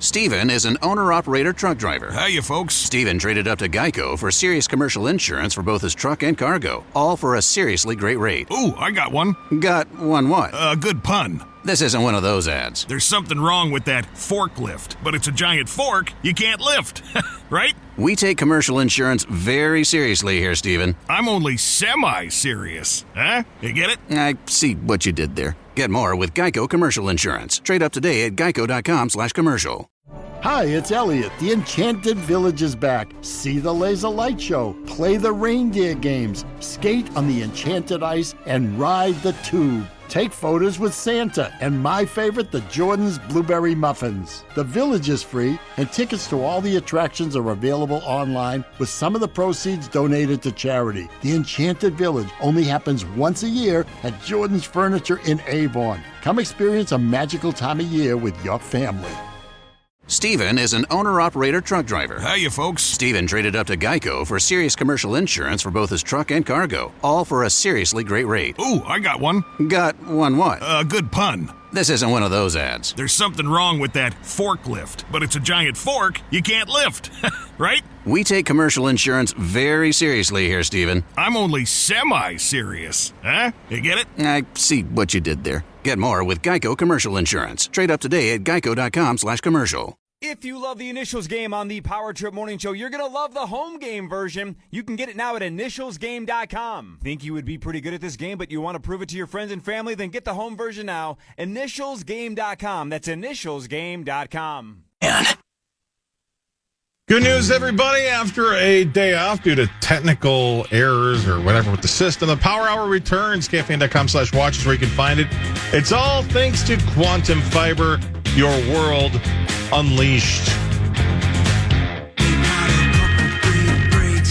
Steven is an owner-operator truck driver. Hiya, folks. Steven traded up to Geico for serious commercial insurance for both his truck and cargo, all for a seriously great rate. Ooh, I got one. Got one what? A good pun. This isn't one of those ads. There's something wrong with that forklift, but it's a giant fork you can't lift, right? We take commercial insurance very seriously here, Steven. I'm only semi-serious, huh? You get it? I see what you did there. Get more with Geico Commercial Insurance. Trade up today at geico.com/commercial. Hi, it's Elliot. The Enchanted Village is back. See the laser light show, play the reindeer games, skate on the enchanted ice, and ride the tube. Take photos with Santa and my favorite, the Jordan's Blueberry Muffins. The village is free, and tickets to all the attractions are available online with some of the proceeds donated to charity. The Enchanted Village only happens once a year at Jordan's Furniture in Avon. Come experience a magical time of year with your family. Steven is an owner-operator truck driver. Hiya, folks. Steven traded up to Geico for serious commercial insurance for both his truck and cargo, all for a seriously great rate. Ooh, I got one. Got one what? A good pun. This isn't one of those ads. There's something wrong with that forklift, but it's a giant fork you can't lift, right? We take commercial insurance very seriously here, Steven. I'm only semi-serious, huh? You get it? I see what you did there. Get more with Geico Commercial Insurance. Trade up today at geico.com/commercial. If you love the Initials game on the Power Trip Morning Show, you're going to love the home game version. You can get it now at initialsgame.com. Think you would be pretty good at this game, but you want to prove it to your friends and family? Then get the home version now. Initialsgame.com. That's initialsgame.com. Good news, everybody. After a day off due to technical errors or whatever with the system, the Power Hour returns. KFAN.com/watch is where you can find it. It's all thanks to Quantum Fiber, your world unleashed.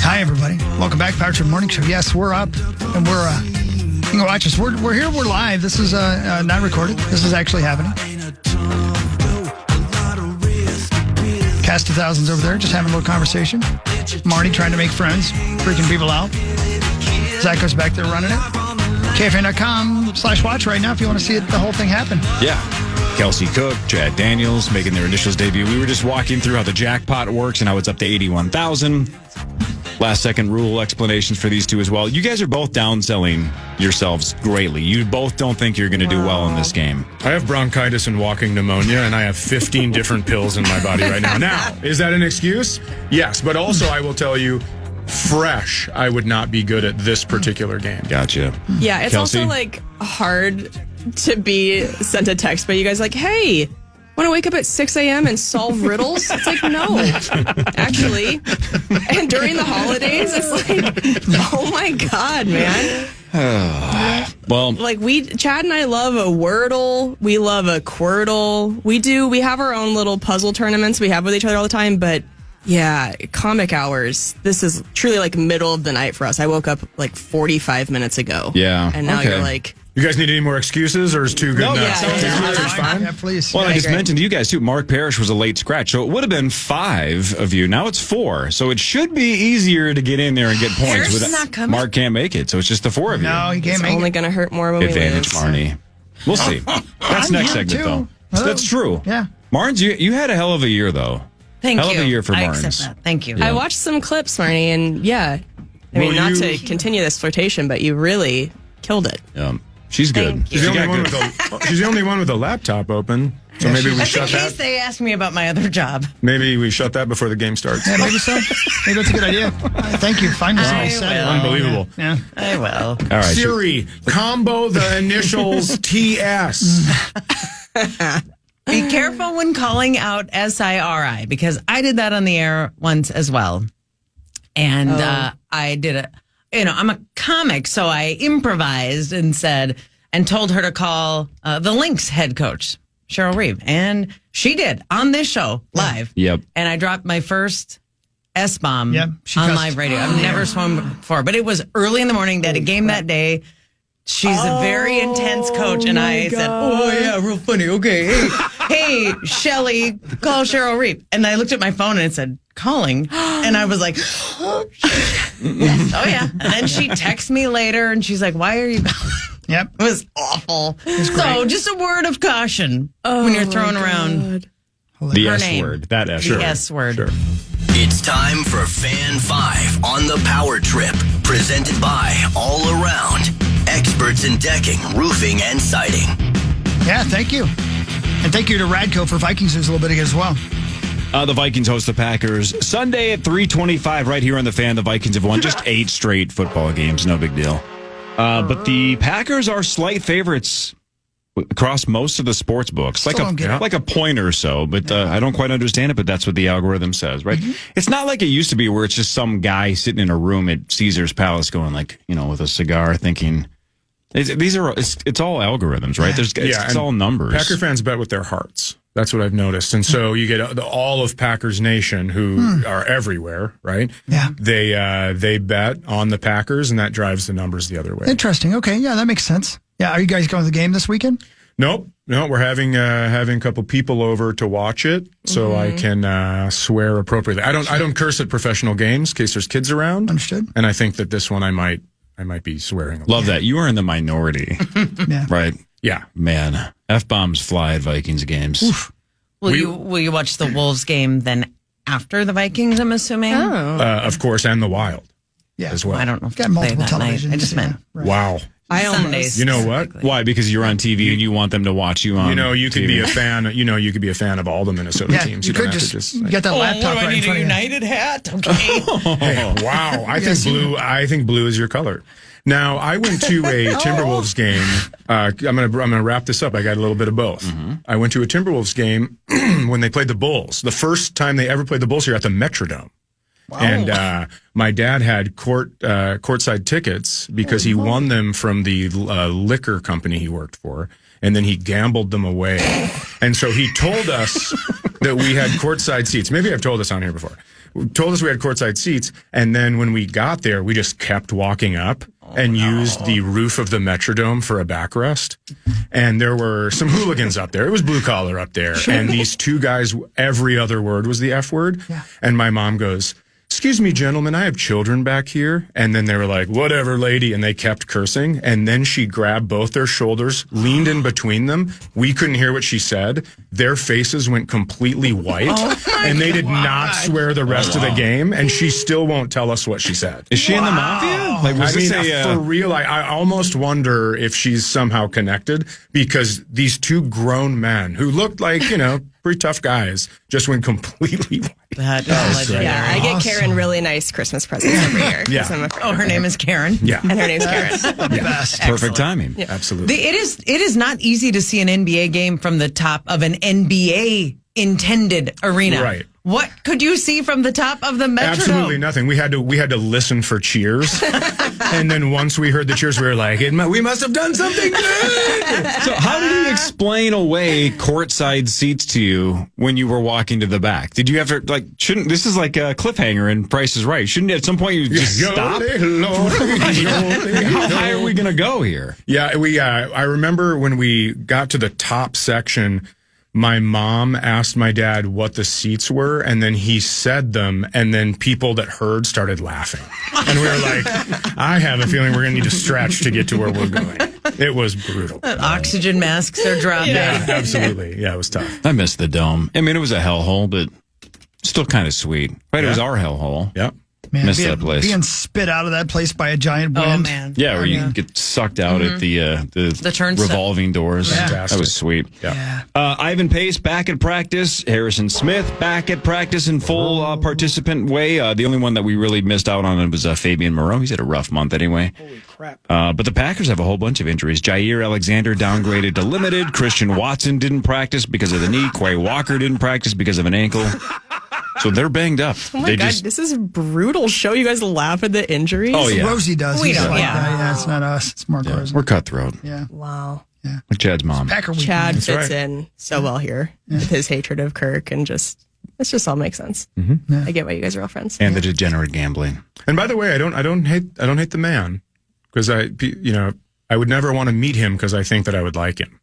Hi, everybody. Welcome back, Power Trip Morning Show. Yes, we're up, and you can watch us. We're here. We're live. This is not recorded. This is actually happening. Cast of thousands over there, just having a little conversation. Marty trying to make friends, freaking people out. Zach goes back there running it. KFAN.com/watch right now if you want to see it, the whole thing happen. Yeah. Kelsey Cook, Chad Daniels making their Initials debut. We were just walking through how the jackpot works and how it's up to 81,000. Last second rule explanations for these two as well. You guys are both downselling yourselves greatly. You both don't think you're going to do well in this game. I have bronchitis and walking pneumonia, and I have 15 different pills in my body right now. Now, is that an excuse? Yes, but also I will tell you, fresh, I would not be good at this particular game. Gotcha. Yeah, it's Kelsey? also like hard to be sent a text by you guys like, hey, want to wake up at 6 a.m. and solve riddles? It's like, no, actually. And during the holidays, it's like, oh my God, man. Well, like Chad and I love a Wordle. We love a Quirtle. We have our own little puzzle tournaments we have with each other all the time, but yeah, comic hours. This is truly like middle of the night for us. I woke up like 45 minutes ago. Yeah. And now you're like, you guys need any more excuses, or is two good enough? Yeah. It's fine. Yeah, please. Well, I just mentioned to you guys, too, Mark Parrish was a late scratch, so it would have been 5 of you. Now it's 4, so it should be easier to get in there and get points. Parrish is not coming. Mark can't make it, so it's just the 4 of you. No, he can't it's make only it. going to hurt more when Advantage, we lose. Marnie. We'll see. That's next segment, though. Hello. That's true. Yeah. Marnes, you had a hell of a year, though. Thank hell you. of a year for I Marnes. accept that. Thank you. I watched some clips, Marnie, and yeah. I mean, not to continue this flirtation, but you really killed it. She's good. She's the only one with a laptop open. So maybe we That's shut in case that. they ask me about my other job. Maybe we shut that before the game starts. Yeah, maybe so. Maybe that's a good idea. Thank you. Find us I set. will. Unbelievable. Yeah. I will. All right. Siri, combo the initials TS. Be careful when calling out SIRI, because I did that on the air once as well. And I did it. I'm a comic, so I improvised and told her to call the Lynx head coach, Cheryl Reeve. And she did on this show live. Yep. And I dropped my first S-bomb Yep, on live radio. I've never swum before, but it was early in the morning. They had a game that day. She's a very intense coach. And I said, oh, yeah, real funny. Okay. Hey, Shelly, call Cheryl Reeve. And I looked at my phone and it said, calling. And I was like, oh, yes. Oh, yeah. And then she texted me later and she's like, why are you calling? Yep. It was awful. So just a word of caution when you're throwing around The Her S name. word. That S The word. S word. Sure. It's time for Fan 5 on the Power Trip, presented by All Around, experts in decking, roofing, and siding. Yeah, thank you. And thank you to Radco for Vikings News a little bit ago as well. The Vikings host the Packers Sunday at 3:25 right here on the Fan. The Vikings have won just 8 straight football games. No big deal. But the Packers are slight favorites across most of the sports books, like a point or so. But I don't quite understand it. But that's what the algorithm says, right? Mm-hmm. It's not like it used to be, where it's just some guy sitting in a room at Caesar's Palace, going with a cigar, thinking. It's all algorithms, right? It's all numbers. Packer fans bet with their hearts. That's what I've noticed. And so you get all of Packers Nation, who are everywhere, right? Yeah. They bet on the Packers, and that drives the numbers the other way. Interesting. Okay, yeah, that makes sense. Yeah, are you guys going to the game this weekend? Nope. No, we're having a couple people over to watch it, so I can swear appropriately. I don't curse at professional games in case there's kids around. Understood. And I think that this one I might be swearing. Love that. You are in the minority. Yeah. Right? Yeah. Man, F-bombs fly at Vikings games. Oof. Will you watch the Wolves game then after the Vikings, I'm assuming? Of course, and the Wild as well. I don't know if Got they play multiple that night. televisions. I just meant. Right. Wow. Sundays. You know what? Why? Because you're on TV and you want them to watch you on you could TV. be a fan. You could be a fan of all the Minnesota Yeah, teams. you don't could have to just get that laptop what do I right in need, front a of you. United hat? Okay. Hey, wow. I think blue is your color. Now, I went to a Timberwolves game. I'm gonna wrap this up. I got a little bit of both. Mm-hmm. I went to a Timberwolves game when they played the Bulls. The first time they ever played the Bulls here at the Metrodome. Wow. And my dad had courtside tickets because he won them from the liquor company he worked for, and then he gambled them away. And so he told us that we had courtside seats. Maybe I've told this on here before. Told us we had courtside seats, and then when we got there, we just kept walking up and used the roof of the Metrodome for a backrest. And there were some hooligans up there. It was blue collar up there. Sure. And these two guys, every other word was the F word. Yeah. And my mom goes, "Excuse me, gentlemen, I have children back here." And then they were like, "Whatever, lady." And they kept cursing. And then she grabbed both their shoulders, leaned in between them. We couldn't hear what she said. Their faces went completely white. And they did not swear the rest of the game. And she still won't tell us what she said. Is she in the mafia? Like, for real, I almost wonder if she's somehow connected, because these two grown men who looked like, pretty tough guys just went completely white. That is legendary. Yeah, I get Karen really nice Christmas presents every year. Yeah. Her name is Karen. Yeah. And her name's Karen. Best. Perfect timing. Yeah. Absolutely. It is not easy to see an NBA game from the top of an NBA intended arena. Right. What could you see from the top of the Metrodome? Absolutely nothing. We had to listen for cheers, and then once we heard the cheers, we were like, "We must have done something good." So how did he explain away courtside seats to you when you were walking to the back? Did you have to, this is like a cliffhanger in Price is Right. Shouldn't at some point you just stop? How high are we going to go here? Yeah, I remember when we got to the top section, my mom asked my dad what the seats were, and then he said them, and then people that heard started laughing. And we were like, I have a feeling we're going to need to stretch to get to where we're going. It was brutal. Oxygen masks are dropping. Yeah, absolutely. Yeah, it was tough. I missed the dome. I mean, it was a hellhole, but still kind of sweet. Right, It was our hellhole. Yeah. Man, missed that place. Being spit out of that place by a giant wind. Oh, man. Yeah, where you get sucked out at the turnstile. revolving doors. Yeah. That was sweet. Yeah. Ivan Pace back at practice. Harrison Smith back at practice in full participant way. The only one that we really missed out on was Fabian Moreau. He's had a rough month anyway. Holy crap. But the Packers have a whole bunch of injuries. Jair Alexander downgraded to limited. Christian Watson didn't practice because of the knee. Quay Walker didn't practice because of an ankle. So they're banged up. Oh my God, this is a brutal show. You guys laugh at the injuries? Oh, yeah. Rosie does. We He's don't, like yeah. that. Yeah, it's not us. It's Mark Rosie. We're cutthroat. Yeah. Wow. Yeah. Like Chad's mom. Packer week. Chad man. fits in so well here with his hatred of Kirk, and it just all makes sense. Mm-hmm. I get why you guys are all friends. And the degenerate gambling. And by the way, I don't hate the man, because I would never want to meet him because I think that I would like him.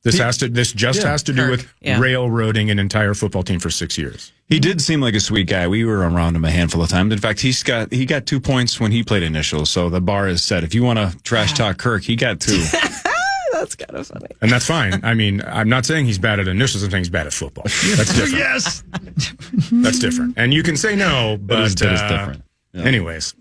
This has to do with railroading an entire football team for 6 years. He did seem like a sweet guy. We were around him a handful of times. In fact, he got 2 points when he played initials. So the bar is set. If you want to trash talk Kirk, he got 2. That's kind of funny. And that's fine. I mean, I'm not saying he's bad at initials. I'm saying he's bad at football. That's different. Yes. That's different. And you can say no, but That is different. Yeah. Anyways.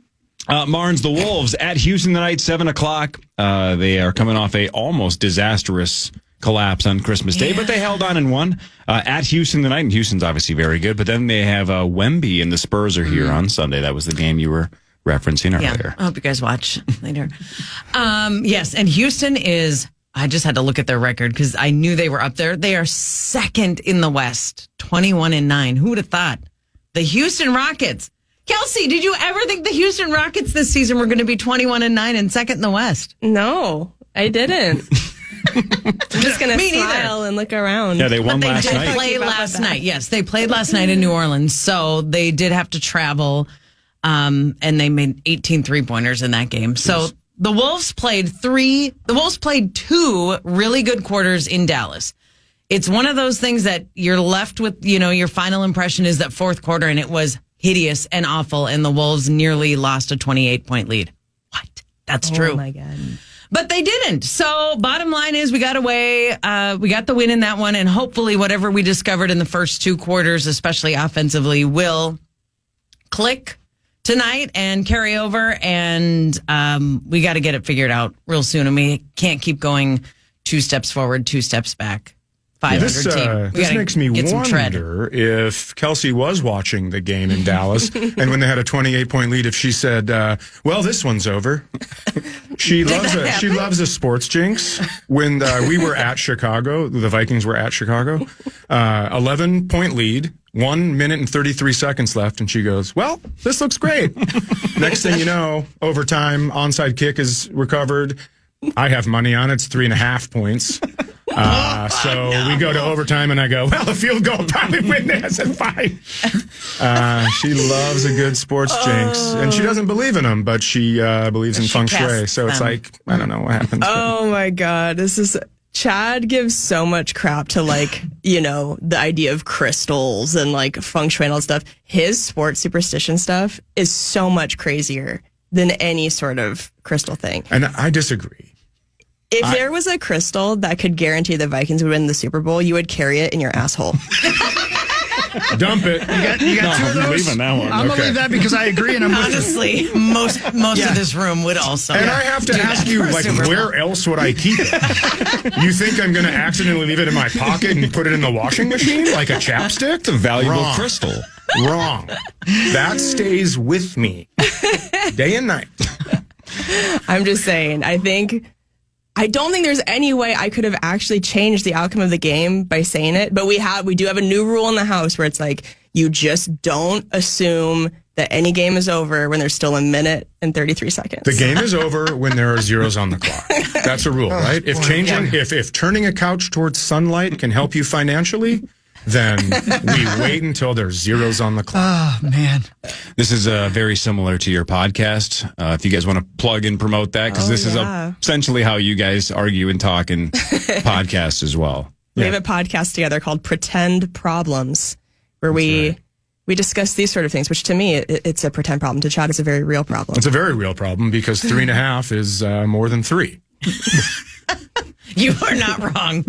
Marnes, the Wolves at Houston tonight, 7 o'clock. They are coming off a almost disastrous collapse on Christmas Day, but they held on and won. At Houston tonight, and Houston's obviously very good, but then they have Wemby and the Spurs are here on Sunday. That was the game you were referencing earlier. I hope you guys watch later. Yes, and Houston is, I just had to look at their record because I knew they were up there. They are second in the West, 21-9. Who would have thought? The Houston Rockets. Kelsey, did you ever think the Houston Rockets this season were going to be 21-9 and second in the West? No, I didn't. I'm just going to smile and look around. Yeah, they won last They night. did play last night. Yes, they played last night in New Orleans, so they did have to travel, and they made 18 three-pointers in that game. So the Wolves played two really good quarters in Dallas. It's one of those things that you're left with, your final impression is that fourth quarter, and it was hideous and awful, and the Wolves nearly lost a 28-point lead. What? That's true. Oh, my God. But they didn't. So bottom line is we got away. We got the win in that one, and hopefully whatever we discovered in the first two quarters, especially offensively, will click tonight and carry over, and we got to get it figured out real soon, and we can't keep going 2 steps forward, 2 steps back. 500 team. This makes me wonder if Kelsey was watching the game in Dallas, and when they had a 28-point lead, if she said, well, this one's over. She loves a sports jinx. When we were at Chicago, the Vikings were at Chicago, 11-point lead, 1 minute and 33 seconds left, and she goes, well, this looks great. Next thing you know, overtime, onside kick is recovered. I have money on it. It's 3.5 points. So we go to overtime, and I go, well, the field goal probably win this. I said 5. She loves a good sports jinx, and she doesn't believe in them, but she believes in feng shui. So it's like, I don't know what happens. Oh, my God. Chad gives so much crap to, the idea of crystals and, feng shui and all that stuff. His sports superstition stuff is so much crazier than any sort of crystal thing. And I disagree. If there was a crystal that could guarantee the Vikings would win the Super Bowl, you would carry it in your asshole. Dump it. You got 2 of those? I'm leaving that one. I'm going to leave that because I agree, and I'm honestly, most of this room would also. And I have to ask you, where else would I keep it? You think I'm going to accidentally leave it in my pocket and put it in the washing machine like a chapstick? It's a valuable crystal. Wrong. That stays with me day and night. I'm just saying, I don't think there's any way I could have actually changed the outcome of the game by saying it, but we do have a new rule in the house where it's you just don't assume that any game is over when there's still 1 minute and 33 seconds. The game is over when there are zeros on the clock. That's a rule, right? If turning a couch towards sunlight can help you financially, then we wait until there's zeros on the clock. Oh, man. This is very similar to your podcast. If you guys want to plug and promote that, because this is essentially how you guys argue and talk in podcasts as well. We have a podcast together called Pretend Problems, where we discuss these sort of things, which to me, it's a pretend problem. To Chad, it's a very real problem. It's a very real problem because 3.5 is more than 3. You are not wrong.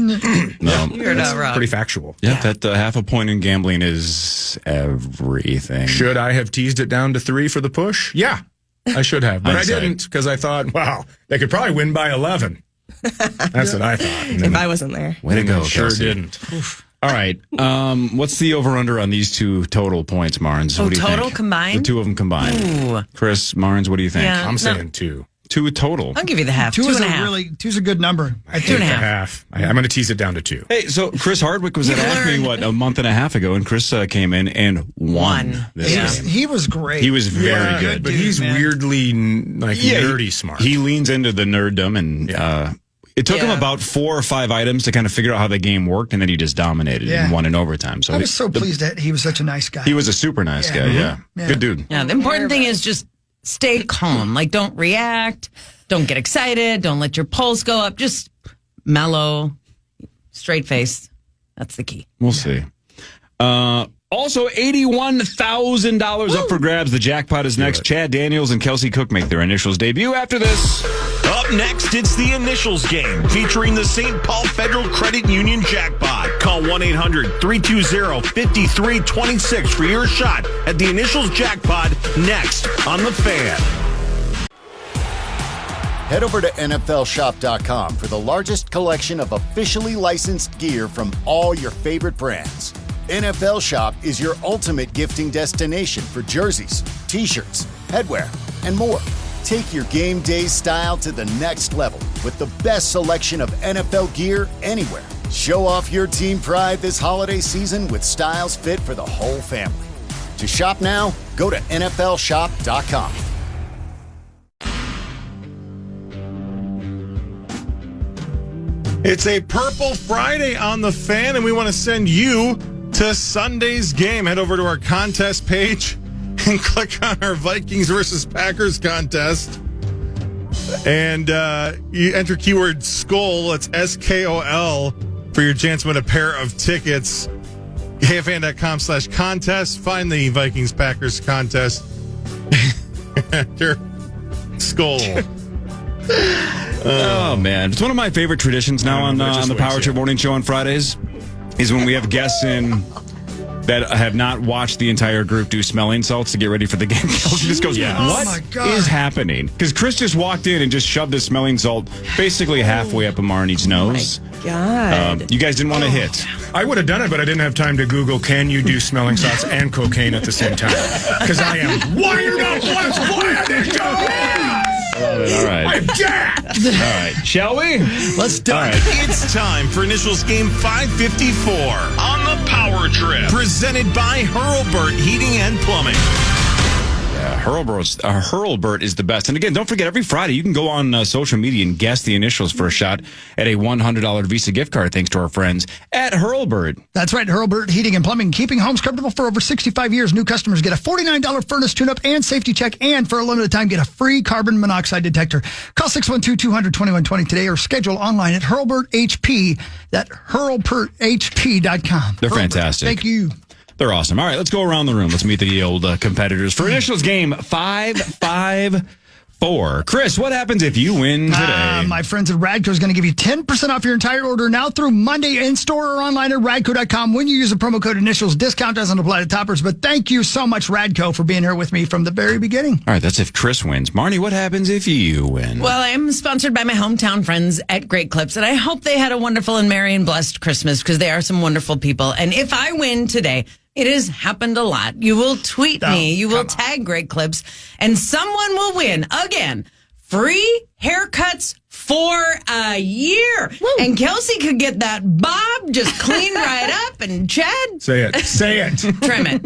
No, you're not wrong. Pretty factual. Yeah, that half a point in gambling is everything. Should I have teased it down to 3 for the push? Yeah, I should have, but I didn't because I thought, wow, they could probably win by 11. That's what I thought. If I wasn't there. Way to go, sure Kelsey. didn't. All right. What's the over-under on these 2 total points, Marnes? What do you total think? combined? The 2 of them combined. Ooh. Chris, Marnes, what do you think? Yeah. I'm saying 2. 2 total. I'll give you the half. 2 is 2.5. 2's a good number. I think 2.5. I'm going to tease it down to 2. Hey, so Chris Hardwick was at Acme, a month and a half ago, and Chris came in and won this game. He was great. He was very good. But he's weirdly nerdy smart. He leans into the nerddom, and it took him about 4 or 5 items to kind of figure out how the game worked, and then he just dominated and won in overtime. So I was so pleased that he was such a nice guy. He was a super nice guy, yeah. Good dude. Yeah, the important thing is just stay calm. Don't react. Don't get excited. Don't let your pulse go up. Just mellow, straight face. That's the key. We'll see. Also, $81,000 up for grabs. The jackpot is next. Chad Daniels and Kelsey Cook make their initials debut after this. Up Up next, it's the Initials game featuring the St. Paul Federal Credit Union jackpot. Call 1-800-320-5326 for your shot at the Initials jackpot next on The Fan. Head over to NFLShop.com for the largest collection of officially licensed gear from all your favorite brands. NFL Shop is your ultimate gifting destination for jerseys, t-shirts, headwear, and more. Take your game day style to the next level with the best selection of NFL gear anywhere. Show off your team pride this holiday season with styles fit for the whole family. To shop now, go to NFLShop.com. It's a Purple Friday on The Fan, and we want to send you to Sunday's game. Head over to our contest page and click on our Vikings versus Packers contest. And you enter keyword SKOL, that's SKOL, for your chance to win a pair of tickets. KFAN.com/contest. Find the Vikings Packers contest. Enter SKOL. Oh, man. It's one of my favorite traditions now on the Power Trip Morning Show on Fridays is when we have guests in that have not watched the entire group do smelling salts to get ready for the game. Kelsey just goes, what is happening? Because Chris just walked in and just shoved a smelling salt basically halfway up Marnie's nose. God. You guys didn't want to hit. I would have done it, but I didn't have time to Google, can you do smelling salts and cocaine at the same time? Because I am wired up. Let's play this game. All right. I'm jacked. All right. Shall we? Let's do it. It's time for Initials Game 554 on the Power Trip. Presented by Hurlburt Heating and Plumbing. Yeah, Hurlburt is the best. And again, don't forget, every Friday you can go on social media and guess the initials for a shot at a $100 Visa gift card thanks to our friends at Hurlburt. That's right, Hurlburt Heating and Plumbing, keeping homes comfortable for over 65 years. New customers get a $49 furnace tune-up and safety check, and for a limited time, get a free carbon monoxide detector. Call 612-200-2120 today or schedule online at Hurlburt HP, that's hurlburthp.com. They're fantastic. Thank you. They're awesome. All right, let's go around the room. Let's meet the old competitors for Initials Game 554. Chris, what happens if you win today? My friends at Radco is going to give you 10% off your entire order now through Monday in store or online at Radco.com when you use the promo code Initials. Discount doesn't apply to toppers, but thank you so much, Radco, for being here with me from the very beginning. All right, that's if Chris wins. Marnie, what happens if you win? Well, I'm sponsored by my hometown friends at Great Clips, and I hope they had a wonderful and merry and blessed Christmas because they are some wonderful people. And if I win today, it has happened a lot. You will tweet me, you will tag Great Clips, and someone will win, again, free haircuts for a year. Woo. And Kelsey could get that bob just cleaned right up, and Chad? Say it. Trim it.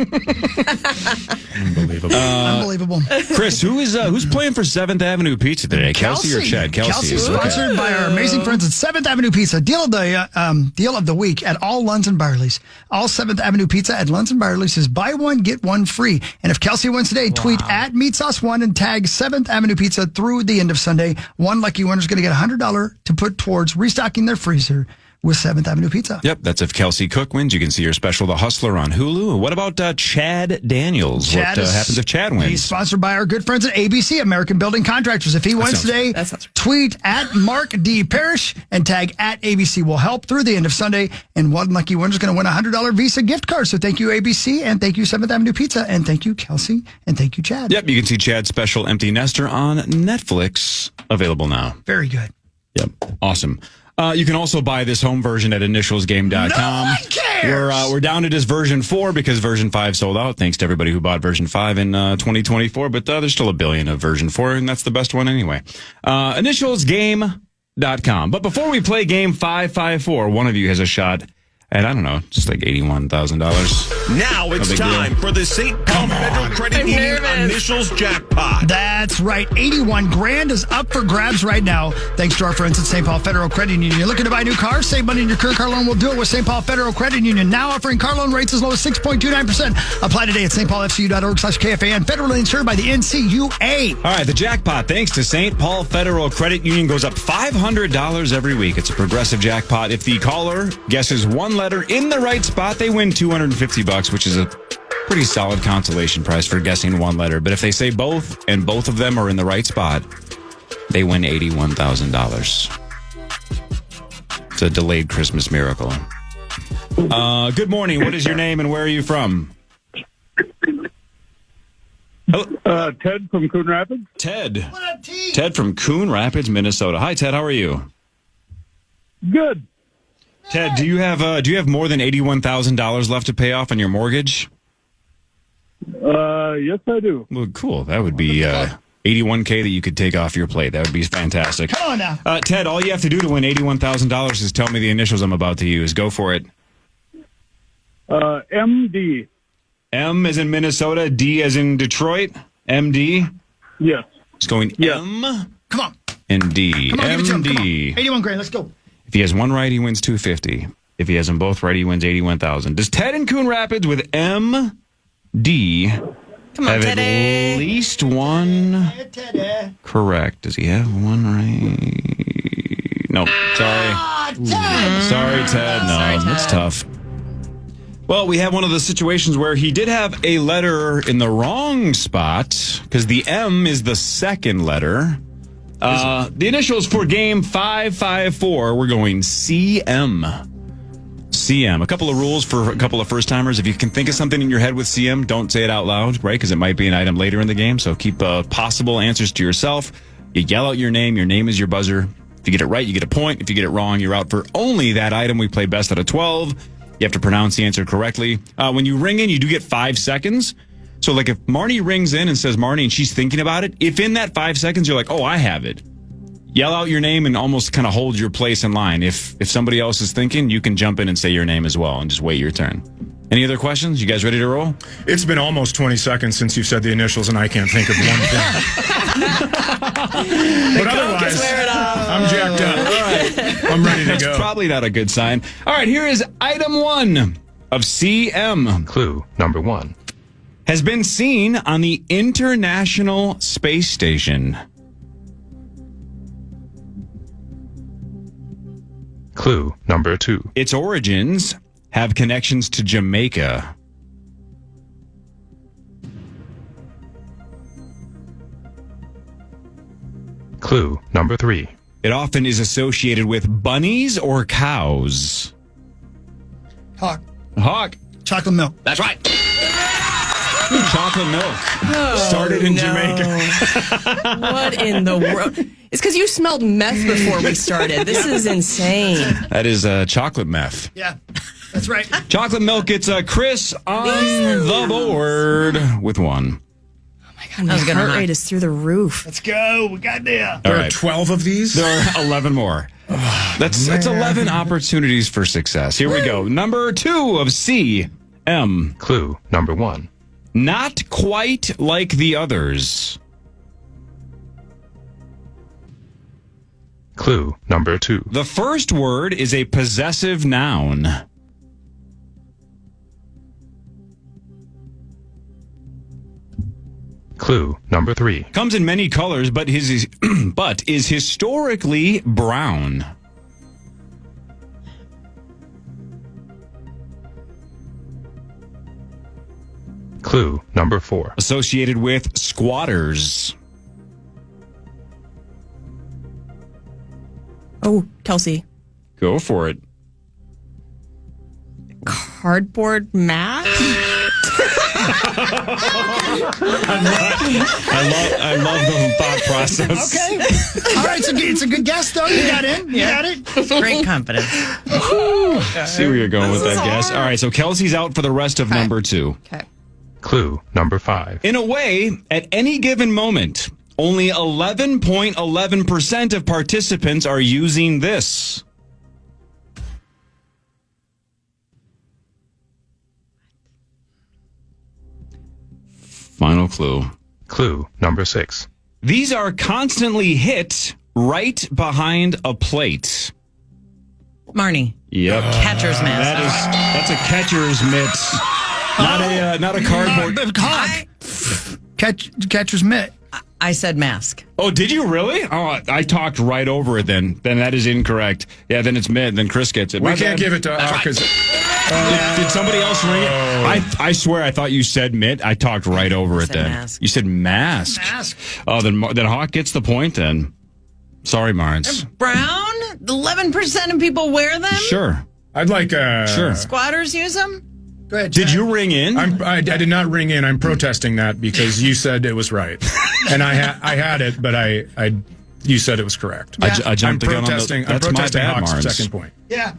Unbelievable. Unbelievable. Chris, who's playing for 7th Avenue Pizza today? Kelsey or Chad? Kelsey, sponsored by our amazing friends at 7th Avenue Pizza. Deal of the week at all Lunds and Barley's. All 7th Avenue Pizza at Lunds and Barley's is buy one, get one free. And if Kelsey wins today, tweet at MeatSauce1 and tag 7th Avenue Pizza through the end of Sunday. One lucky winner is going to get $100 to put towards restocking their freezer with 7th Avenue Pizza. Yep, that's if Kelsey Cook wins. You can see your special, The Hustler, on Hulu. What about Chad Daniels? What happens if Chad wins? He's sponsored by our good friends at ABC, American Building Contractors. If he wins today, tweet at Mark D. Parrish and tag at ABC will help through the end of Sunday. And one lucky winner is going to win a $100 Visa gift card. So thank you, ABC, and thank you, 7th Avenue Pizza, and thank you, Kelsey, and thank you, Chad. Yep, you can see Chad's special, Empty Nester, on Netflix. Available now. Very good. Yep, awesome. You can also buy this home version at initialsgame.com. No one cares. We're down to just version 4 because version 5 sold out. Thanks to everybody who bought version 5 in 2024. But there's still a billion of version 4, and that's the best one anyway. Initialsgame.com. But before we play game 554, one of you has a shot at, I don't know, just like $81,000. Now it's time for the St. Paul Federal Credit Union Initials Jackpot. That's right. $81,000 is up for grabs right now, thanks to our friends at St. Paul Federal Credit Union. You're looking to buy a new car? Save money in your current car loan. We'll do it with St. Paul Federal Credit Union. Now offering car loan rates as low as 6.29%. Apply today at stpaulfcu.org/KFAN. Federally insured by the NCUA. All right, the jackpot, thanks to St. Paul Federal Credit Union, goes up $500 every week. It's a progressive jackpot. If the caller guesses one letter in the right spot, they win $250, which is a pretty solid consolation prize for guessing one letter. But if they say both and both of them are in the right spot, they win $81,000. It's a delayed Christmas miracle. Good morning. What is your name and where are you from? Hello? Ted from Coon Rapids. Ted. What up, T? Ted from Coon Rapids, Minnesota. Hi, Ted. How are you? Good. Ted, do you have more than $81,000 left to pay off on your mortgage? Yes, I do. Well, cool. That would be $81K that you could take off your plate. That would be fantastic. Come on now. Ted, all you have to do to win $81,000 is tell me the initials I'm about to use. Go for it. MD. M as in Minnesota, D as in Detroit. MD? Yes. It's going yes. M Come on. and D. Come on, give it to him. Come on. MD. 81 grand. Let's go. If he has one right, he wins $250. If he has them both right, he wins $81,000. Does Ted in Coon Rapids with MD Come on, have Teddy. at least one correct? Does he have one right? No. Sorry. Sorry, Ted. No, Sorry, Ted. that's tough. Well, we have one of the situations where he did have a letter in the wrong spot because the M is the second letter. The initials for game 554, we're going CM. CM. A couple of rules for a couple of first-timers. If you can think of something in your head with CM, don't say it out loud, right? Because it might be an item later in the game. So keep possible answers to yourself. You yell out your name. Your name is your buzzer. If you get it right, you get a point. If you get it wrong, you're out for only that item. We play best out of 12. You have to pronounce the answer correctly. When you ring in, you do get 5 seconds. So, like, if Marnie rings in and says Marnie and she's thinking about it, if in that 5 seconds you're like, oh, I have it, yell out your name and almost kind of hold your place in line. If somebody else is thinking, you can jump in and say your name as well and just wait your turn. Any other questions? You guys ready to roll? It's been almost 20 seconds since you've said the initials, and I can't think of one thing. But otherwise, I'm jacked up. All right. I'm ready to go. That's probably not a good sign. All right, here is item 1 of CM. Clue number 1. Has been seen on the International Space Station. Clue number 2. Its origins have connections to Jamaica. Clue number 3. It often is associated with bunnies or cows. Hawk. Hawk. Chocolate milk. That's right. Chocolate milk. Started in Jamaica. What in the world? It's because you smelled meth before we started. This is insane. That is chocolate meth. Yeah, that's right. Chocolate milk. It's Chris on the board with 1. God, my heart rate is through the roof. Let's go. We got there. There are 12 of these? There are 11 more. That's 11 opportunities for success. Here we go. Number 2 of CM. Clue number 1. Not quite like the others. Clue number 2. The first word is a possessive noun. Clue number 3. Comes in many colors, but is historically brown. Clue number 4. Associated with squatters. Oh, Kelsey. Go for it. Cardboard mat? I love the thought process. Okay. All right, it's a good guess, though. You got in. You got it. Great confidence. See where you're going with that guess. All right, so Kelsey's out for the rest of number 2. Okay. Clue number 5. In a way, at any given moment, only 11.11% of participants are using this. Final clue. Clue number 6. These are constantly hit right behind a plate. Marnie. Yep. Catcher's mitt. That's a catcher's mitt. Not a cardboard. Catcher's mitt. I said mask. Oh, did you really? Oh, I talked right over it then. Then that is incorrect. Yeah, then it's mitt. Then Chris gets it. We can't give it to us because... Did somebody else ring it? I swear I thought you said mitt. I talked right over it then. Mask. You said mask. Mask. Oh, then Hawk gets the point then. Sorry, Marnes. Brown? 11% of people wear them? Sure. I'd like Sure. Squatters use them? Go ahead, Did you ring in? I did not ring in. I'm protesting that because you said it was right, and I had it, but you said it was correct. I jumped the gun on the. That's That's my protesting bad, Hawk's Marnes. second point. Yeah.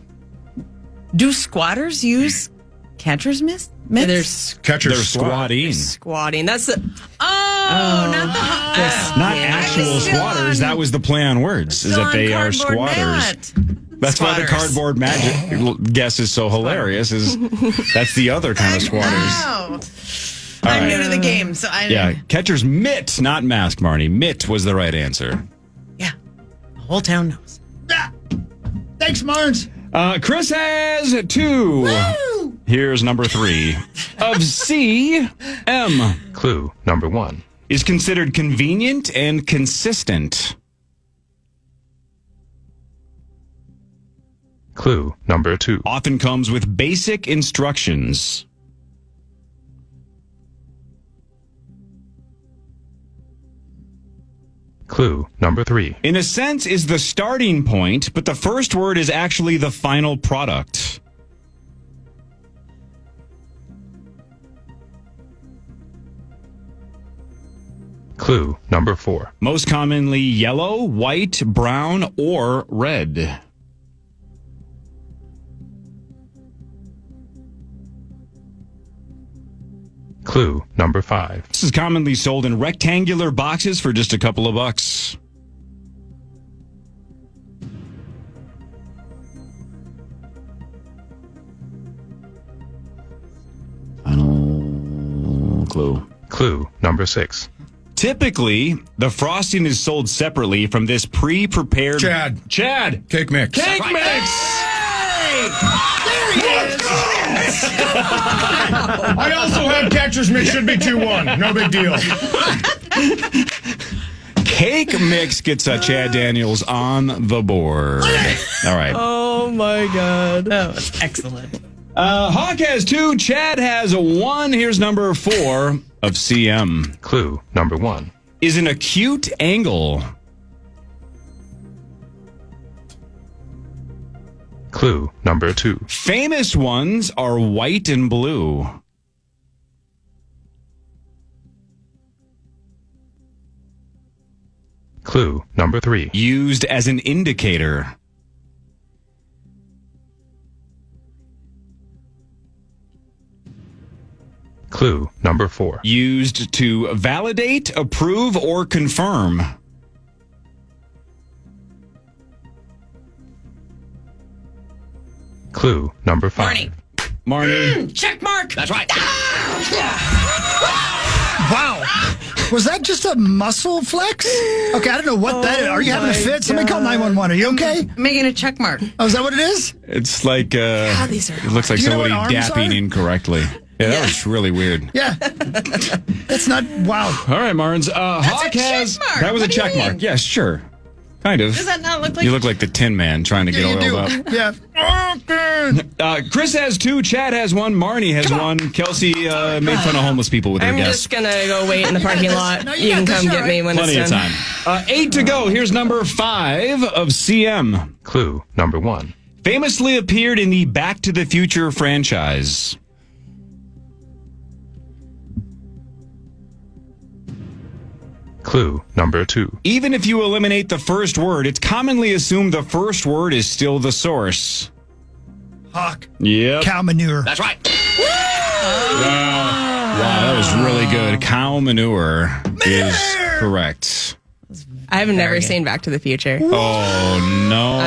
Do squatters use catcher's mitts? There's They're squatting. squatting. That's the. Not the Not actual squatters. That was the play on words. Is that they are squatters. That's why the cardboard magic guess is so hilarious. Is that's the other kind of squatters. Wow. I'm new to the game, so I Yeah, catcher's mitt, not mask, Marnie. Mitt was the right answer. Yeah. The whole town knows. Thanks, Marnes. Chris has 2. Woo! Here's number 3. Of C, M. Clue number 1. Is considered convenient and consistent. Clue number 2. Often comes with basic instructions. Clue number 3. In a sense, is the starting point, but the first word is actually the final product. Clue number 4. Most commonly yellow, white, brown, or red. Clue number 5. This is commonly sold in rectangular boxes for just a couple of bucks. Final clue. Clue number 6. Typically, the frosting is sold separately from this pre-prepared... Chad! Cake mix. Cake mix! There he is. I also have catcher's mitt. Should be 2-1. No big deal. Cake mix gets Chad Daniels on the board. All right. Oh my God. That was excellent. Hawk has 2. Chad has 1. Here's number 4 of CM. Clue number 1. Is an acute angle. Clue number 2. Famous ones are white and blue. Clue number 3. Used as an indicator. Clue number 4. Used to validate, approve, or confirm. Clue number 5. Marnie. Check mark. That's right. Wow. Was that just a muscle flex? Okay, I don't know what that is. Are you having a fit? Somebody call 911. Are you okay? Making a check mark. Oh, is that what it is? It's like, these are it looks like Do you know somebody what arms dapping are? incorrectly. Yeah, that was really weird. Yeah. That's not, wow. All right, Marnes. Hawk has... check mark. That was What a do you check mean? mark. Yes, sure. Kind of. Does that not look like... You look like the Tin Man trying to get Yeah, you oiled do. up. Yeah. Chris has 2. Chad has 1. Marnie has 1. Kelsey made fun of homeless people with her I'm guess. just gonna go wait in the parking lot. No, you you can got this, come you're get all me when Plenty of it's done. time. 8 to go. Here's number 5 of CM. Clue number 1. Famously appeared in the Back to the Future franchise. Clue number 2. Even if you eliminate the first word, it's commonly assumed the first word is still the source. Hawk. Yep. Cow manure. That's right. Wow, that was really good. Cow manure is correct. I've never seen Back to the Future. Oh, no.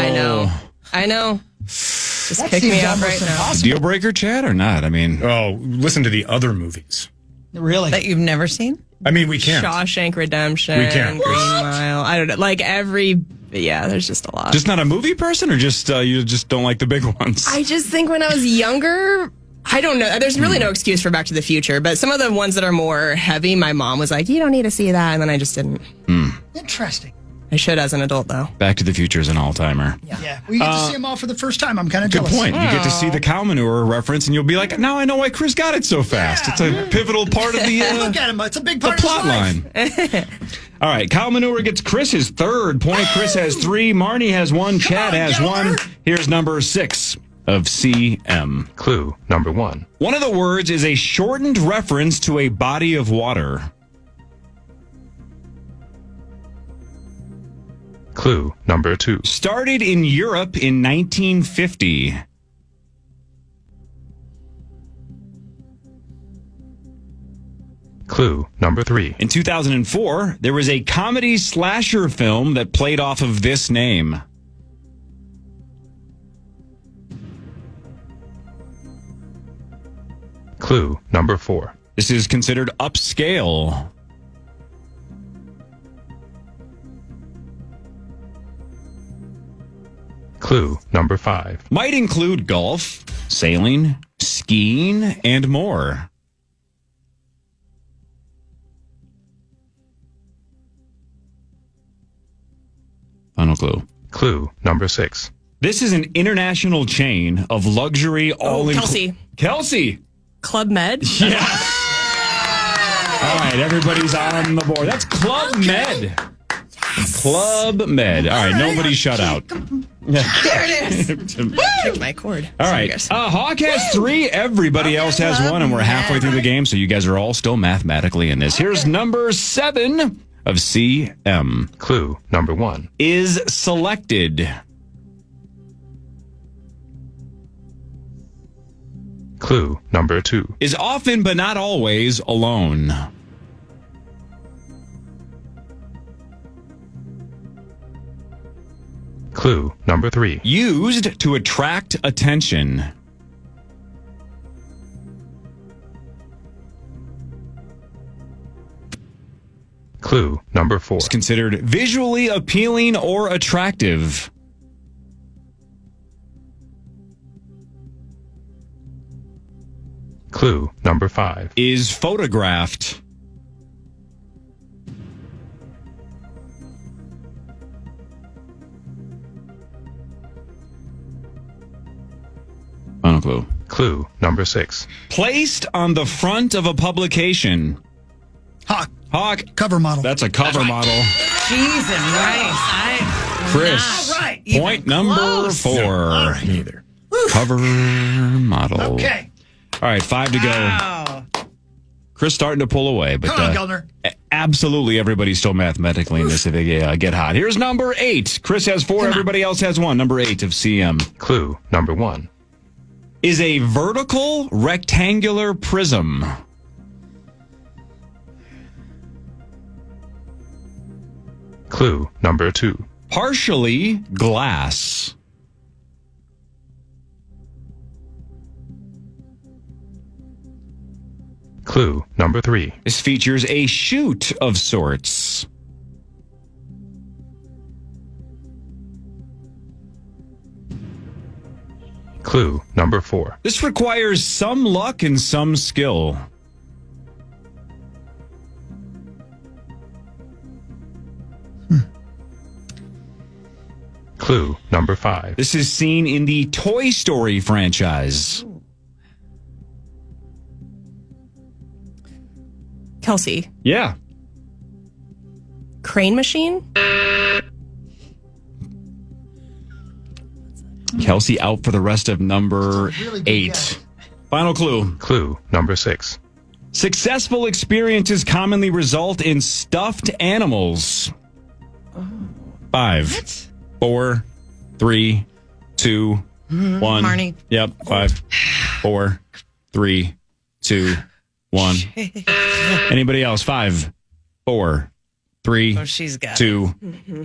I know. Just That kick me seems out almost right now. impossible. Deal breaker, Chad, or not? I mean, Oh, listen to the other movies. Really? That you've never seen? I mean, we can't. Shawshank Redemption. We can't. Green Mile. I don't know. Like there's just a lot. just not a movie person, or just you just don't like the big ones? I just think when I was younger, I don't know. There's really no excuse for Back to the Future, but some of the ones that are more heavy, my mom was like, you don't need to see that, and then I just didn't. Interesting. I should as an adult, though. Back to the Future is an all-timer. Yeah. We get to see them all for the first time. I'm kind of Good jealous. point. You get to see the cow manure reference, and you'll be like, now I know why Chris got it so fast. It's a pivotal part of the Look at him. It's a big the part of his plot life. line. All right, cow manure gets Chris's third point. Chris has 3. Marnie has 1. Chad has 1. Here's number 6 of CM. Clue number 1. One of the words is a shortened reference to a body of water. Clue number 2. Started in Europe in 1950. Clue number 3. In 2004, there was a comedy slasher film that played off of this name. Clue number 4. This is considered upscale. Clue number 5. Might include golf, sailing, skiing, and more. Final clue. Clue number 6. This is an international chain of luxury Kelsey. Kelsey! Club Med? Yeah. All right, everybody's on the board. That's Club Med. Yes. Club Med. All right, nobody shut out. There it is. Kicked my cord. All right. Hawk has 3. Everybody else has 1, and we're halfway through the game, so you guys are all still mathematically in this. Here's number 7 of CM. Clue number 1. Is selected. Clue number 2. Is often but not always alone. Clue number 3. Used to attract attention. Clue number 4. Is considered visually appealing or attractive. Clue number 5. Is photographed. Final clue. Clue number 6. Placed on the front of a publication. Hawk. Cover model. That's a cover model. Jesus Christ. Chris. Not right. Point number close. 4. All right, neither. Cover model. Okay. All right, 5 to go. Wow. Chris starting to pull away, but Come on, Gellner. Absolutely everybody's still mathematically in this if they get hot. Here's number 8. Chris has 4. Everybody else has 1. Number 8 of CM. Clue number 1. Is a vertical rectangular prism. Clue number 2. Partially glass. Clue number 3. This features a chute of sorts. Clue number 4. This requires some luck and some skill. Clue number 5. This is seen in the Toy Story franchise. Kelsey. Yeah. Crane machine? Kelsey out for the rest of number really good 8. guess. Final clue. Clue number 6. Successful experiences commonly result in stuffed animals. 5, 4, 3, 2, 1. Marnie. Yep, 5, 4, 3, 2, 1. Anybody else? 5, 4, 3, Oh, she's got 2,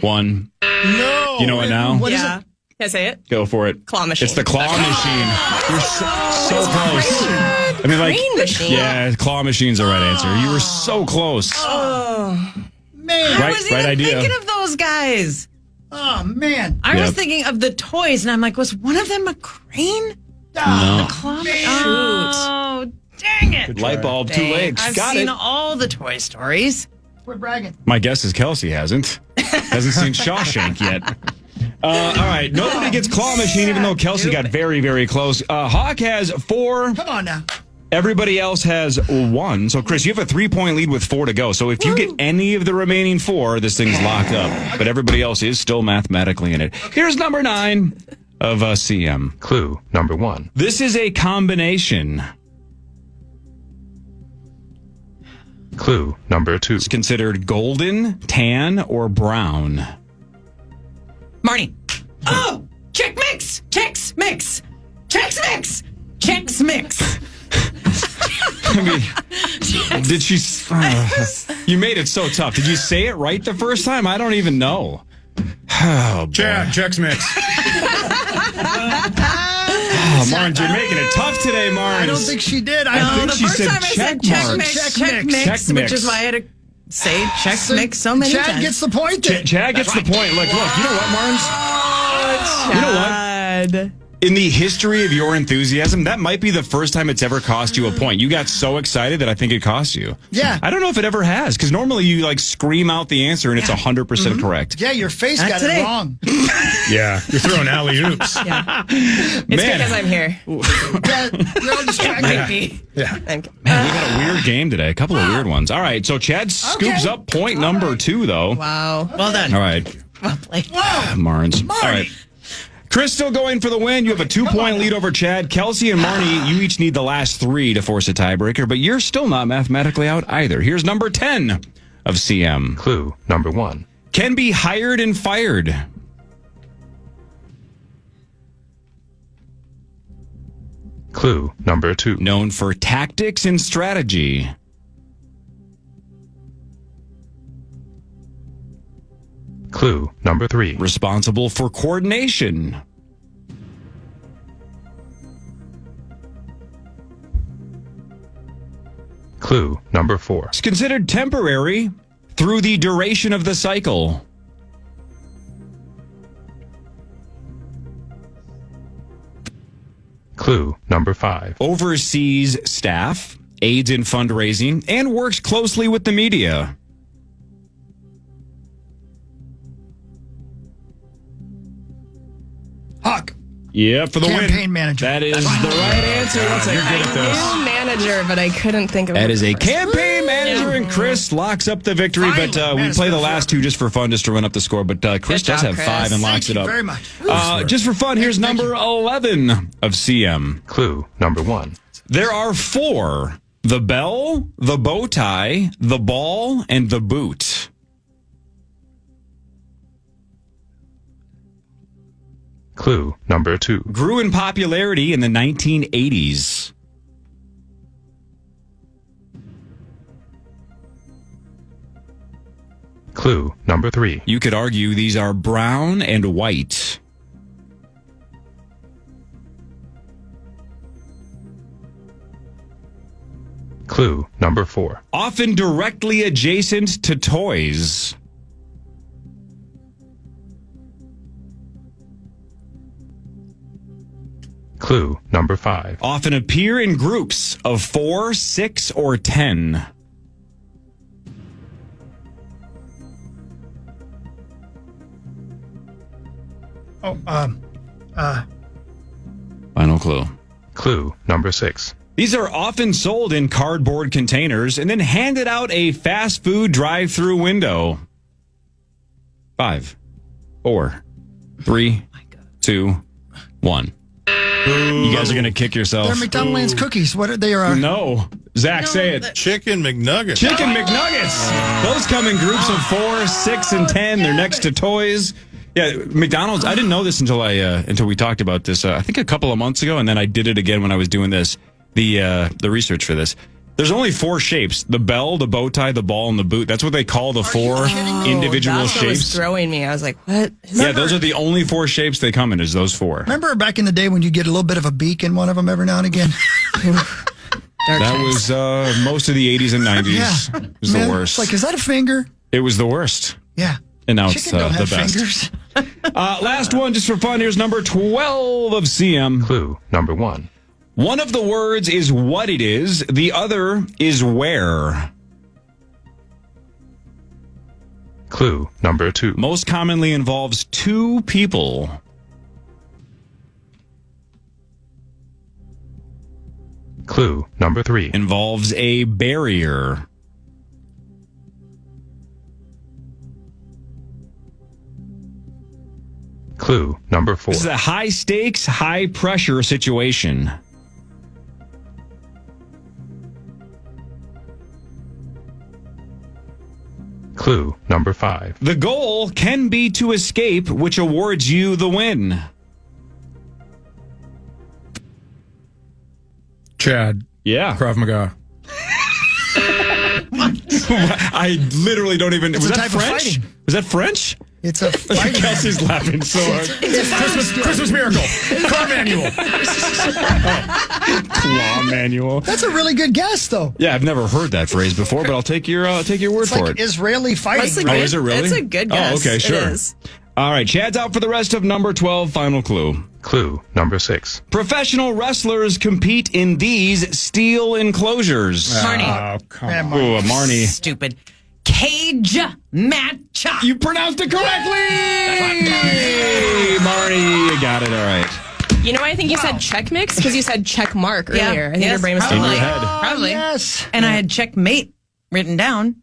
1. No. You know what now? What is Yeah. it? Can I say it? Go for it. Claw machine. It's the claw machine. You're so close. I mean, like, Crane machine. yeah, claw machine's the right answer. You were so close. Oh, Man. I was even thinking of those guys. Oh, man. I was Yep. thinking of the toys, and I'm like, was one of them a crane? No. Claw Oh, dang it. Light bulb, 2 Dang. legs. I've Got seen it. all the Toy Stories. Quit bragging. My guess is Kelsey hasn't. Hasn't seen Shawshank yet. All right. Nobody gets claw machine, even though Kelsey got very, very close. Hawk has 4. Come on now. Everybody else has 1. So, Chris, you have a 3-point lead with 4 to go. So if you get any of the remaining 4, this thing's locked up. But everybody else is still mathematically in it. Here's number 9 of CM. Clue number 1. This is a combination. Clue number 2. It's considered golden, tan, or brown. Marnie. Oh, Chex Mix. Chex Mix. Chex Mix. Chex Mix. I mean, did she? You made it so tough. Did you say it right the first time? I don't even know. Oh, Chad, Chex Mix. Oh, Marnes, you're making it tough today, Marnes. I don't think she did. I think the she first said time I said Chex Mix, which is why I had to say Chex Mix so many times. Chad gets the point. Chad gets the point. Look, you know what, Marnes? You know what? In the history of your enthusiasm, that might be the first time it's ever cost you a point. You got so excited that I think it cost you. Yeah. I don't know if it ever has, because normally you like scream out the answer and it's 100% correct. Yeah, your face got it wrong. Yeah, you're throwing alley-oops. Yeah. It's because I'm here. You're all distracted. Might be. Yeah. Man, we got a weird game today. A couple of weird ones. All right, so Chad scoops up point number 2, though. Wow. Well done. All right. Well played. Marnes. All right. Chris still going for the win. You have a 2-point lead over Chad. Kelsey and Marnie, you each need the last 3 to force a tiebreaker, but you're still not mathematically out either. Here's number 10 of CM. Clue number 1. Can be hired and fired. Clue number 2. Known for tactics and strategy. Clue number 3. Responsible for coordination. Clue number 4. It's considered temporary through the duration of the cycle. Clue number 5. Oversees staff, aids in fundraising, and works closely with the media. Hawk. Yeah, for the win. Campaign manager. That is the right answer. You're good at this. I knew manager, but I couldn't think of it. That is a campaign manager, and Chris locks up the victory. But we play the last 2 just for fun, just to run up the score. But Chris does have 5 and locks it up. Thank you very much. Just for fun, here's number 11 of CM. Clue number 1. There are 4: the bell, the bow tie, the ball, and the boot. Clue number 2. Grew in popularity in the 1980s. Clue number 3. You could argue these are brown and white. Clue number 4. Often directly adjacent to toys. Clue number 5. Often appear in groups of 4, 6, or 10. Final clue. Clue number 6. These are often sold in cardboard containers and then handed out a fast food drive-through window. 5, 4, 3, 2, 1. You guys are going to kick yourself. They're McDonald's cookies. What are they? No. Zach, say it. Chicken McNuggets. Chicken McNuggets. Those come in groups of 4, 6, and 10. They're next to toys. Yeah, McDonald's. I didn't know this until we talked about this. I think a couple of months ago, and then I did it again when I was doing this. The research for this. There's only 4 shapes: the bell, the bow tie, the ball, and the boot. That's what they call the 4 individual that's shapes. What was throwing me. I was like, what? Yeah, those are the only 4 shapes they come in. Is those 4? Remember back in the day when you get a little bit of a beak in one of them every now and again? That was most of the 80s and 90s. Yeah. It was the worst. It's like, is that a finger? It was the worst. Yeah. And now Chicken don't it's have the best. fingers. Last one, just for fun. Here's number 12 of CM. Clue number 1. One of the words is what it is. The other is where. Clue number 2. Most commonly involves two people. Clue number 3. Involves a barrier. Clue number 4. This is a high stakes, high pressure situation. Clue number 5. The goal can be to escape, which awards you the win. Chad. Yeah. Krav Maga. I literally don't even. It's Was a that type of French? fighting. Was that French? It's a fighting. Kelsey's laughing so hard. Christmas miracle. Claw manual. Claw manual. That's a really good guess, though. Yeah, I've never heard that phrase before, but I'll take your word It's for like it. Israeli fighting. That's a Oh, good, is it really? It's a good guess. Oh, okay, sure. It is. All right, Chad's out for the rest of number 12. Final clue. Clue number 6. Professional wrestlers compete in these steel enclosures. Marnie. Oh, come on. Oh, Marnie. Stupid. Cage match. You pronounced it correctly! Marnie, you got it. All right. You know why I think you said check mix? Because you said check mark earlier. I think your brain was In still your like, head. Probably. Yes. And I had checkmate written down.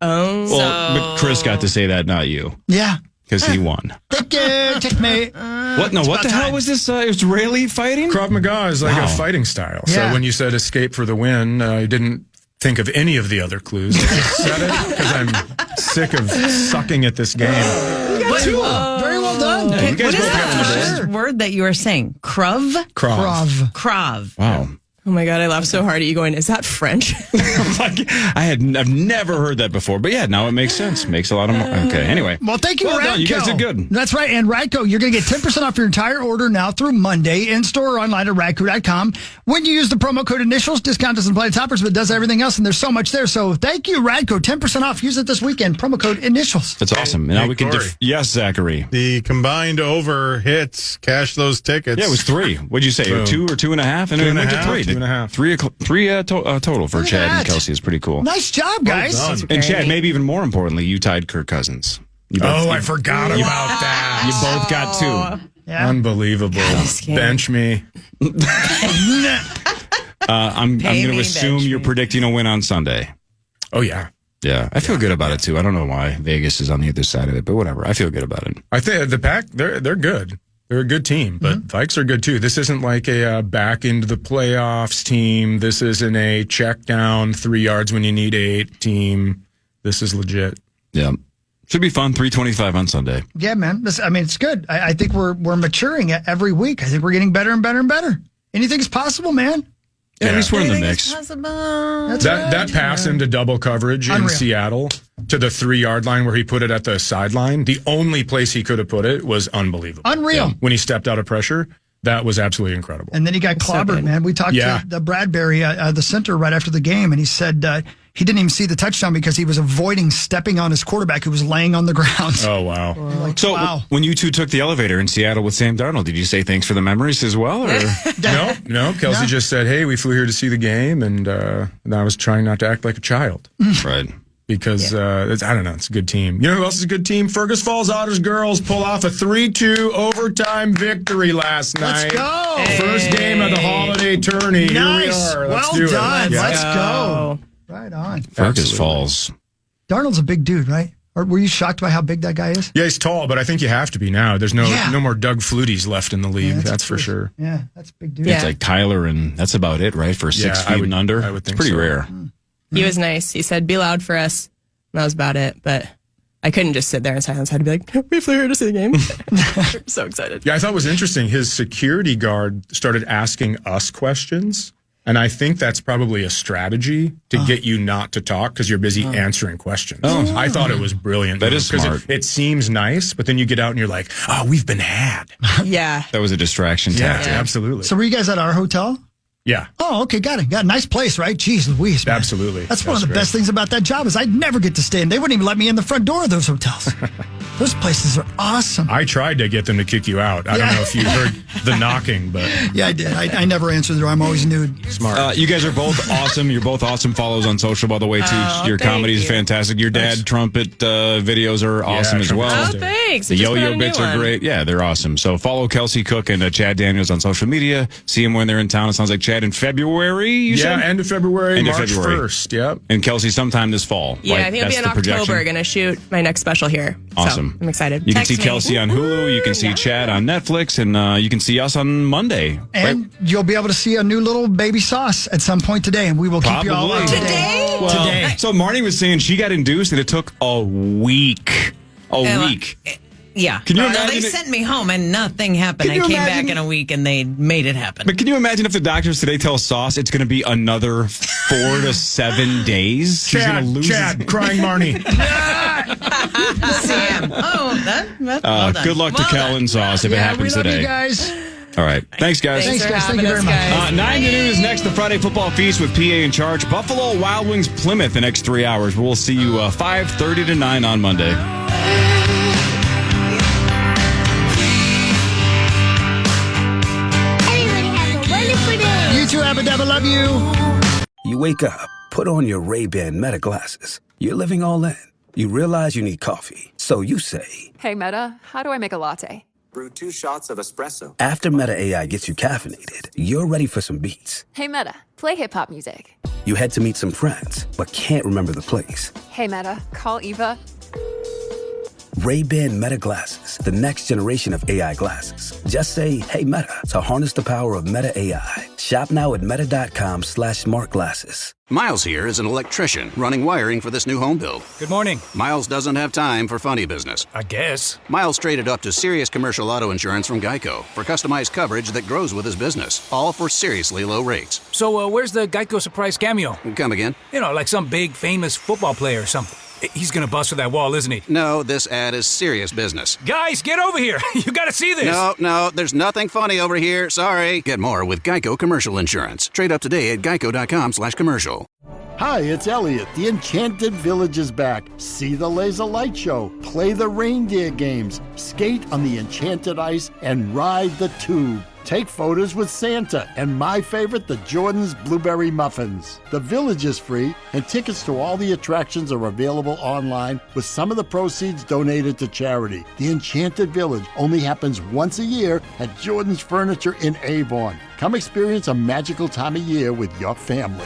oh. Well, but Chris got to say that, not you, Yeah. because he won. Thank you. Checkmate. What? No, what about the hell time. was this Israeli fighting? Krav Maga is like Wow. a fighting style. Yeah. So when you said escape for the win, I didn't think of any of the other clues. I just said it because I'm sick of sucking at this game. Very well done. Yeah, you guys What is both got the the first word that you were saying? Krav? Krav. Krav. Wow. Oh my God, I laughed so hard at you going, is that French? I've never heard that before, but yeah, now it makes sense. Makes a lot of more. Okay, anyway. Well, thank you, Well Radko. done. You guys did good. That's right. And Radko, you're going to get 10% off your entire order now through Monday in store or online at Radko.com. When you use the promo code initials, discount doesn't apply to toppers, but does everything else. And there's so much there. So thank you, Radko. 10% off. Use it this weekend. Promo code initials. That's awesome. And now Hey, we can. Corey. Yes, Zachary. The combined over hits, cash those tickets. Yeah, it was 3. What'd you say? Boom. 2 or 2.5? And Two it and a went to half, 3. 2.5. Three total for Look at Chad and that. Kelsey is pretty cool. Nice job, guys. done. And Chad, maybe even more importantly, you tied Kirk Cousins. You both- Oh, I forgot about that. You both got 2. Yeah. Unbelievable. Bench me. I'm Pay going to me, assume bench you're me. predicting a win on Sunday. Oh, yeah. Yeah, I feel good about it too. I don't know why Vegas is on the other side of it, but whatever. I feel good about it. I think the Pack, they're good. They're a good team, but Vikes are good too. This isn't like a back into the playoffs team. This isn't a check down 3 yards when you need 8 team. This is legit. Yeah. Should be fun. 325 on Sunday. Yeah, man. It's good. I think we're maturing every week. I think we're getting better and better and better. Anything's possible, man. Yeah, at least we're in the Anything mix. is possible. That's right. That pass into double coverage in Unreal. Seattle to the 3 yard line where he put it at the sideline, the only place he could have put it was unbelievable. Unreal. When he stepped out of pressure, that was absolutely incredible. And then he got clobbered, man. We talked to the Bradbury, the center, right after the game, and he said he didn't even see the touchdown because he was avoiding stepping on his quarterback who was laying on the ground. Oh, wow. So wow. when you two took the elevator in Seattle with Sam Darnold, did you say thanks for the memories as well? Or? No. Kelsey just said, hey, we flew here to see the game, and I was trying not to act like a child. Right. Because, I don't know, it's a good team. You know who else is a good team? Fergus Falls Otters girls pull off a 3-2 overtime victory last night. Let's go. First game of the holiday tourney. Nice. Here we are. Let's Well do done. it. Yeah. Let's go. Right on. Fergus Falls. Darnold's a big dude, right? Or were you shocked by how big that guy is? Yeah, he's tall, but I think you have to be now. There's no more Doug Flutie's left in the league. That's for sure. Yeah, that's a big dude. It's like Kyler, and that's about it, right? For 6 feet and under. I would think it's pretty so. rare. He was nice. He said, be loud for us. And that was about it. But I couldn't just sit there in silence. I had to be like, we flew here to see the game. I'm so excited. Yeah, I thought it was interesting. His security guard started asking us questions. And I think that's probably a strategy to get you not to talk because you're busy answering questions. I thought it was brilliant. That is smart. It seems nice, but then you get out and you're like, oh, we've been had. Yeah. That was a distraction tactic. Absolutely. So were you guys at our hotel? Yeah. Oh, okay, got it. Got a nice place, right? Jeez Louise, man. Absolutely. That's one of the best things about that job is I'd never get to stay in. They wouldn't even let me in the front door of those hotels. Those places are awesome. I tried to get them to kick you out. I don't know if you heard the knocking, but Yeah, I did. I never answer the door. I'm always nude. smart. You guys are both awesome. You're both awesome follows on social, by the way, too. Your thank comedy is you. fantastic. Your dad trumpet videos are awesome as well. Oh, thanks. The I just put out yo-yo a new bits are one. great. Yeah, they're awesome. So follow Kelsey Cook and Chad Daniels on social media. See them when they're in town. It sounds like Chad in February, you said? End of February, End of March February. 1st. Yep. And Kelsey sometime this fall. Yeah, right? I think it'll be That's in the projection? October. Going to shoot my next special here. Awesome. So I'm excited. You can Text see me. Kelsey on Hulu. You can see Chad on Netflix. And you can see us on Monday. And you'll be able to see a new little baby Sauce at some point today, and we will keep you all up to date. Today? Well, Today. So Marnie was saying she got induced and it took a week. A week. Yeah. Can you No, imagine they it- sent me home and nothing happened. Can you I came imagine- back in a week and they made it happen. But can you imagine if the doctors today tell Sauce it's going to be another 4 to 7 days? He's going to lose Chad, his... crying Marnie. Sam. Oh, that well done. Good luck to Well Kel done. and Sauce if it happens we love today. you guys. All right. Thanks, guys. Thanks, for guys. Thank having you very us, much. guys. 9 to noon is next, the Friday Football Feast with PA in charge. Buffalo Wild Wings Plymouth the next 3 hours. We'll see you 5:30 to 9 on Monday. Everybody have a wonderful day. You too, Abba Dabba. Love you. You wake up, put on your Ray-Ban Meta glasses. You're living all in. You realize you need coffee. So you say, Hey, Meta, how do I make a latte? brew 2 shots of espresso. After Meta AI gets you caffeinated, you're ready for some beats. Hey, Meta, play hip hop music. You head to meet some friends, but can't remember the place. Hey, Meta, call Eva. Ray-Ban Meta glasses, the next generation of AI glasses. Just say, hey, Meta, to harness the power of Meta AI. Shop now at meta.com/smartglasses. Miles here is an electrician running wiring for this new home build. Good morning. Miles doesn't have time for funny business. I guess. Miles traded up to serious commercial auto insurance from Geico for customized coverage that grows with his business, all for seriously low rates. So, where's the Geico surprise cameo? Come again? You know, like some big famous football player or something. He's gonna bust through that wall, isn't he? No, this ad is serious business. Guys, get over here. You gotta see this. No, there's nothing funny over here. Sorry. Get more with Geico Commercial Insurance. Trade up today at geico.com/commercial. Hi, it's Elliot. The Enchanted Village is back. See the laser light show, play the reindeer games, skate on the enchanted ice, and ride the tube. Take photos with Santa and my favorite, the Jordan's Blueberry Muffins. The village is free, and tickets to all the attractions are available online with some of the proceeds donated to charity. The Enchanted Village only happens once a year at Jordan's Furniture in Avon. Come experience a magical time of year with your family.